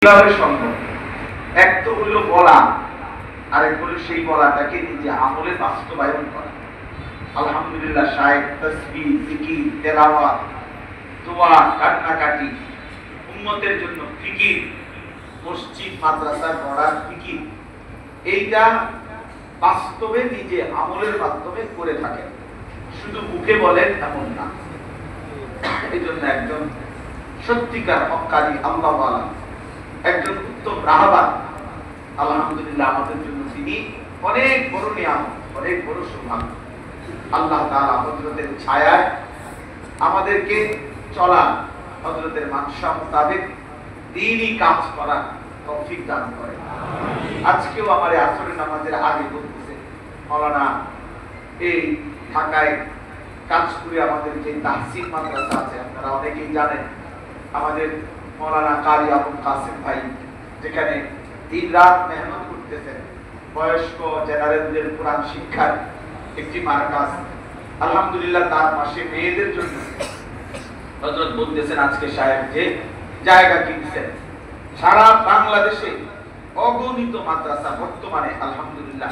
কিভাবে সম্ভব? এক তো হলো বলা, আরেক হলো সেই বলাটাকে নিজে আমলে বাস্তবায়ন করা। আলহামদুলিল্লাহ, শায়েখ, তাসবিহ, জিকির, তেলাওয়াত, দোয়া, কান্নাকাটি, উম্মতের জন্য ফিকির, মসজিদ মাদ্রাসা গড়ার ফিকির, এইটা বাস্তবে নিজে আমলের মাধ্যমে করে থাকেন, শুধু মুখে বলেন এমন না। এই জন্য একজন সত্যিকার হক্কানি আল্লাহওয়ালা, একজন উত্তম রাহবার আলহামদুলিল্লাহ আমাদের জন্য তিনি অনেক বড় নিয়ামত, অনেক বড় সৌভাগ্য। আল্লাহ তাআলা হযরতের ছায়ায় আমাদেরকে চলা, হযরতের মানসা মোতাবেক দ্বীনি কাজ করার তৌফিক দান করে। আজকেও আমার আসরের নামাজের আগে বলতেছে মাওলানা, এই ঢাকায় কাজপুরে আমাদের যে তাহসিন মাদ্রাসা আছে, আপনারা অনেকেই জানেন, আমাদের মাওলানা কারি আবুল কাসেম ভাই যেখানে দিন রাত মেহনত করতেছেন, বয়স্ক জেনারেলদের কোরআন শিক্ষার একটি মার্কাজ। আলহামদুলিল্লাহ, তার পাশে মেয়েদের জন্য হযরত বলতেছেন আজকে সাহেব যে জায়গা কিনছেন, সারা বাংলাদেশে অগণিত মাদ্রাসা বর্তমানে আলহামদুলিল্লাহ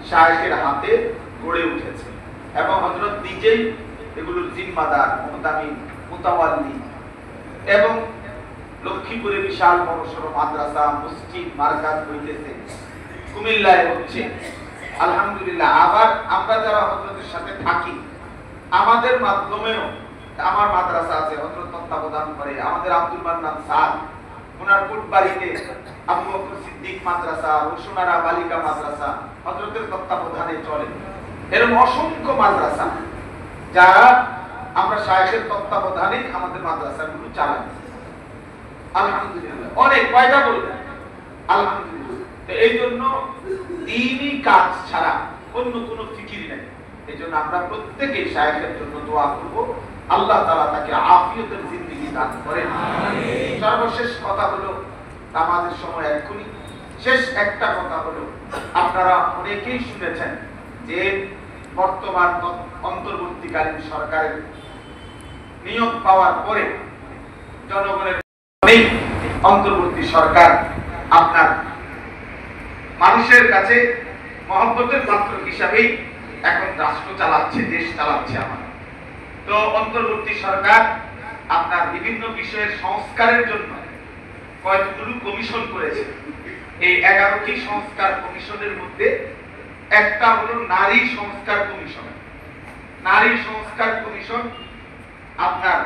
শায়েখের হাতে গড়ে উঠেছে এবং হযরত নিজেই এগুলোর জিম্মাদার, মুহতামিম, মুতাওয়াল্লি। এবং লক্ষ্মীপুরে বিশাল বড়সড় মাদ্রাসা, মসজিদ, মার্কাজ হইতেছে, কুমিল্লায় হচ্ছে আলহামদুলিল্লাহ। আবার আমরা যারা হযরতের সাথে থাকি, আমাদের মাধ্যমেও আমার মাদ্রাসা আছে, হযরত তত্ত্বাবধান করে। আমাদের আব্দুল মান্নান স্যার, ওনার কোটবাড়িতে আবু বকর সিদ্দিক মাদ্রাসা, রসুনারা বালিকা মাদ্রাসা হযরতের তত্ত্বাবধানে চলে। এরকম অসংখ্য মাদ্রাসা যারা আমরা শায়েখের তত্ত্বাবধানে আমাদের মাদ্রাসাগুলো চালাই আলহামদুলিল্লাহ। অনেক কয়টা বলবেন আলহামদুলিল্লাহ। তো এই জন্য দ্বীনি কাজ ছাড়া অন্য কোনো ফিকির নেই। এই জন্য আমরা প্রত্যেকে শায়েখের জন্য দোয়া করব, আল্লাহ তাআলা তাকে আফিয়তের জিন্দেগি দান করেন। সর্বশেষ কথা হলো, নামাজের সময় এক্ষুনি শেষ একটা কথা হলো, আপনারা অনেকেই শুনেছেন যে বর্তমান অন্তর্বর্তীকালীন সরকারের নিয়োগ পাওয়ার পরে জনগণের অন্তর্বর্তী সরকার আপনার মানুষের কাছে মহব্বতের পাত্র হিসাবেই এখন রাষ্ট্র চালাচ্ছে, দেশ চালাচ্ছে আমার। তো অন্তর্বর্তী সরকার আপনার বিভিন্ন বিষয়ের সংস্কারের জন্য কয়েকগুলো কমিশন করেছে। এই 11টি সংস্কার কমিশনের মধ্যে একটা হলো নারী সংস্কার কমিশন। নারী সংস্কার কমিশন আপনার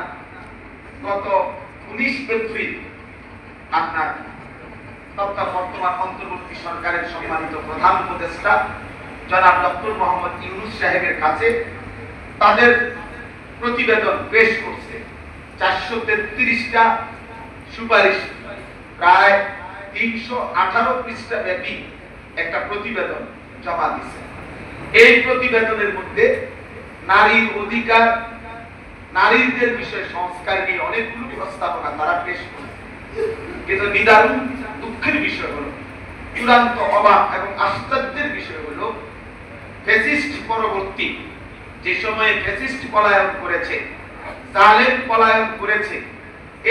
গত 19 এপ্রিল আপনার বর্তমান অন্তর্বর্তী সরকারের সম্মানিত প্রধান উপদেষ্টা জনাব ডক্টর মোহাম্মদ ইউনূস সাহেবের কাছে তাদের প্রতিবেদন পেশ করছে। 433টা সুপারিশ, প্রায় 318 পৃষ্ঠা ব্যাপী একটা প্রতিবেদন জমা দিয়েছে। এই প্রতিবেদনের মধ্যে নারীর অধিকার, নারীদের বিষয়ে সংস্কার নিয়ে অনেকগুলো প্রস্তাবনা তারা পেশ করে। কিন্তু নিদারুণ দুঃখের বিষয় হলো, চূড়ান্ত অবাক এবং আশ্চর্যের বিষয় হলো, ফ্যাসিস্ট পরবর্তী যে সময়ে ফ্যাসিস্ট পলায়ন করেছে, জালেম পলায়ন করেছে,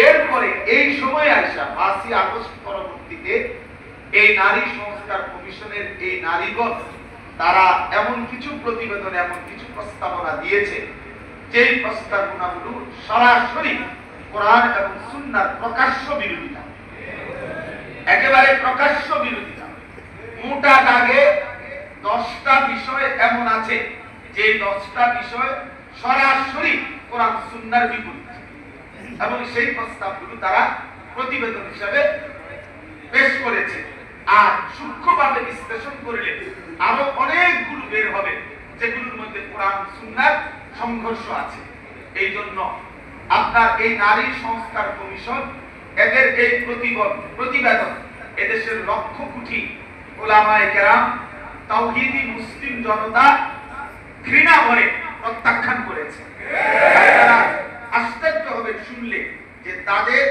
এরপরে এই সময় আসা 5ই আগস্ট পরবর্তীতে এই নারী সংস্কার কমিশনের এই নারীগণ তারা এমন কিছু প্রতিবেদন, এমন কিছু প্রস্তাবনা দিয়েছে যেই প্রস্তাবনাগুলো সরাসরি কোরআন এবং সুন্নাহর প্রকাশ্য বিরোধিতা, একেবারে প্রকাশ্য বিরোধিতা। মোটা দাগে 10টা বিষয় এমন আছে যে 10টা বিষয় সরাসরি কোরআন সুন্নাহর বিপরীত, এবং সেই প্রস্তাবগুলো তারা প্রতিবেদন হিসাবে পেশ করেছে। আর সূক্ষ্মভাবে বিশ্লেষণ করলে আরো অনেকগুলো বের হবে যেগুলোর মধ্যে কোরআন সুন্নাহর সংঘর্ষ আছে। এই জন্য আপনার এই নারী সংস্কার কমিশন এদের এই প্রতিবেদন এদেশের লক্ষ কোটি উলামায়ে কেরাম, তাওহীদি মুসলিম জনতা ঘৃণা ভরে প্রত্যাখ্যান করেছে। আপনারা আশ্চর্য হবে শুনলে যে তাদের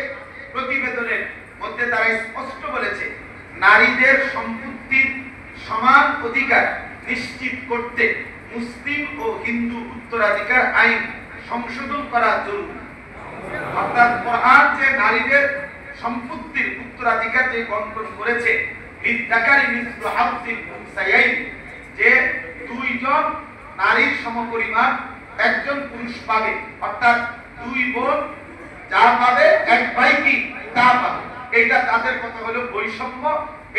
প্রতিবেদনের মধ্যে তারা স্পষ্ট বলেছে, নারীদের সম্পত্তির সমান অধিকার নিশ্চিত করতে মুসলিম ও হিন্দু উত্তরাধিকার আইন সংশোধন করা জরুরি। অর্থাৎ কোরআন যে নারীদের সম্পত্তির উত্তরাধিকার যে বন্টন করেছে, যে দুইজন নারীর সমপরিমাণ একজন পুরুষ পাবে, অর্থাৎ দুই বোন যা পাবে এক ভাই কি তা পাবে। এটা তাদের কথা হলো বৈষম্য।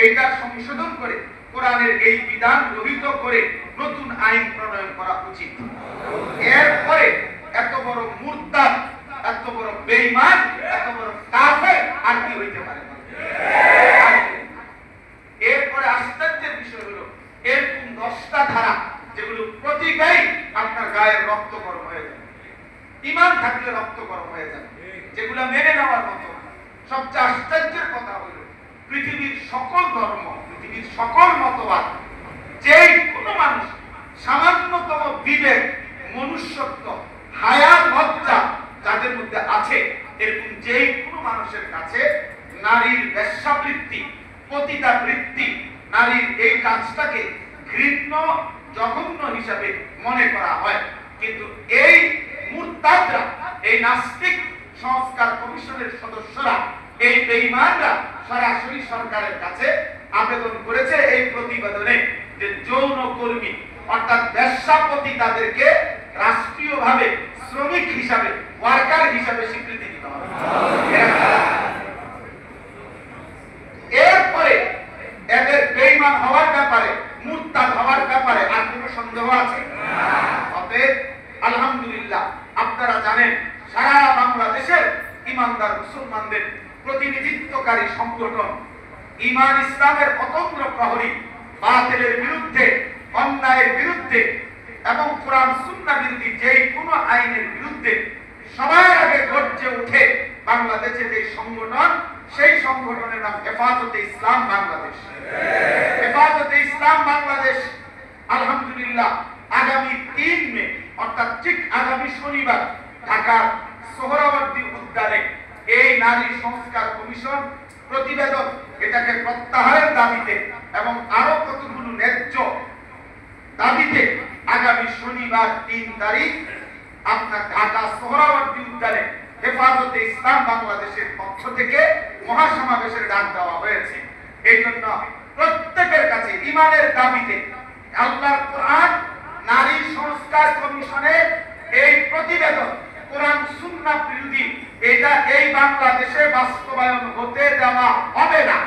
এটা সংশোধন করে কোরআনের এই বিধান রহিত করে নতুন আইন প্রণয়ন করা উচিত। এরপরে এত বড় মুরতাদ, এত বড় বেঈমান, এত বড় কাফের আর কি হইতে পারে? এরপরে আশ্চর্যের বিষয় হলো এরকম 10টা ধারা যেগুলো প্রতিটাই আপনার গায়ের রক্ত গরম হয়ে যাবে, ঈমান থাকলে রক্ত গরম হয়ে যাবে, যেগুলো মেনে নেওয়ার মতো। সবচেয়ে আশ্চর্যের কথা হলো পৃথিবীর সকল ধর্ম, পৃথিবীর সকল মতবাদ, যে কোনো মানুষ সামান্যতম বিবেক, মনুষ্যত্ব, হায়া, লজ্জা যাদের মধ্যে আছে, এরকম যে কোনো মানুষের কাছে নারীর বেশ্যাবৃত্তি, পতিতাবৃত্তি, নারীর এই কাজটাকে ঘৃণ্য, জঘন্য হিসাবে মনে করা হয়। কিন্তু এই মুরতাদরা, এই নাস্তিক সংস্কার কমিশনের সদস্যরা, এই বেঈমানরা সরাসরি সরকারের কাছে আবেদন করেছে এই প্রতিবেদনে যে যৌন কর্মী অর্থাৎ বেশ্যাপতি তাদেরকে রাষ্ট্রীয়ভাবে শ্রমিক হিসাবে, ওয়ার্কার হিসাবে স্বীকৃতি দিতে হবে। এরপরে এদের বেঈমান হওয়ার ব্যাপারে, মুরতাদ হওয়ার ব্যাপারে আর কোনো সন্দেহ আছে? অতএব আলহামদুলিল্লাহ, আপনারা জানেন সারা বাংলাদেশের ইমানদার মুসলমানদের প্রতিনিধিত্বকারী সংগঠন ঈমান ইসলামের অতন্দ্র প্রহরী বাতিলের বিরুদ্ধে, অন্যায়ের বিরুদ্ধে এবং কোরআন সুন্নাহ বিরোধী যে কোনো আইনের বিরুদ্ধে সবার আগে গর্জে উঠে বাংলাদেশে যে সংগঠন, সেই সংগঠনের নাম হেফাজতে ইসলাম বাংলাদেশ। হেফাজতে ইসলাম বাংলাদেশ আলহামদুলিল্লাহ আগামী 3 মে অর্থাৎ ঠিক আগামী শনিবার ঢাকার সোহরাওয়ার্দী উদ্যানে এই নারী সংস্কার কমিশন প্রতিবেদন এটাকে প্রত্যাহারের দাবিতে এবং আরো কতগুলো ন্যায্য দাবিতে আগামী শনিবার 3 তারিখ আপনার ঢাকা সোহরাওয়ার্দী উদ্যানে হেফাজতে ইসলাম বাংলাদেশের পক্ষ থেকে মহাসমাবেশের ডাক দেওয়া হয়েছে। এই জন্য প্রত্যেকের কাছে ঈমানের দাবিতে আল্লাহর কোরআন, নারী সংস্কার কমিশনের এই প্রতিবেদন কোরআন সুন্নাহ বিরোধী, এটা এই বাংলাদেশে বাস্তবায়ন হতে দেওয়া হবে না।